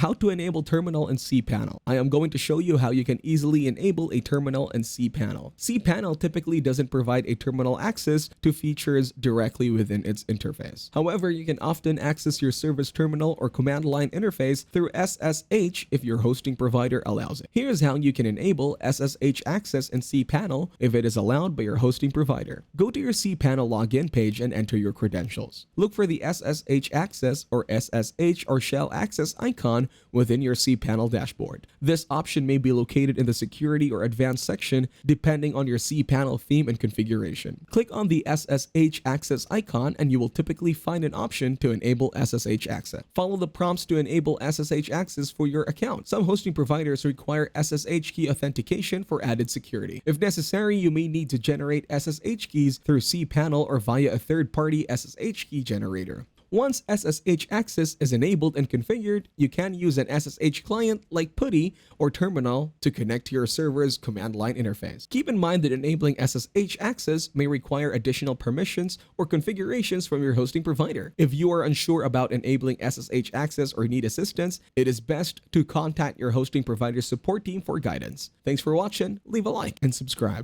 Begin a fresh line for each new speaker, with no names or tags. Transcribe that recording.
how to enable terminal in Cpanel. I am going to show you how you can easily enable a terminal in Cpanel. Cpanel typically doesn't provide a terminal access to features directly within its interface. However, you can often access your service terminal or command line interface through SSH if your hosting provider allows it. Here's how you can enable SSH access in Cpanel if it is allowed by your hosting provider. Go to your Cpanel login page and enter your credentials. Look for the SSH access or SSH or shell access icon within your Cpanel dashboard. This option may be located in the security or advanced section depending on your Cpanel theme and configuration. Click on the SSH access icon and you will typically find an option to enable SSH access. Follow the prompts to enable SSH access for your account. Some hosting providers require SSH key authentication for added security. If necessary, you may need to generate SSH keys through Cpanel or via a third-party SSH key generator. Once SSH access is enabled and configured, you can use an SSH client like PuTTY or Terminal to connect to your server's command line interface. Keep in mind that enabling SSH access may require additional permissions or configurations from your hosting provider. If you are unsure about enabling SSH access or need assistance, it is best to contact your hosting provider support team for guidance. Thanks for watching, leave a like and subscribe.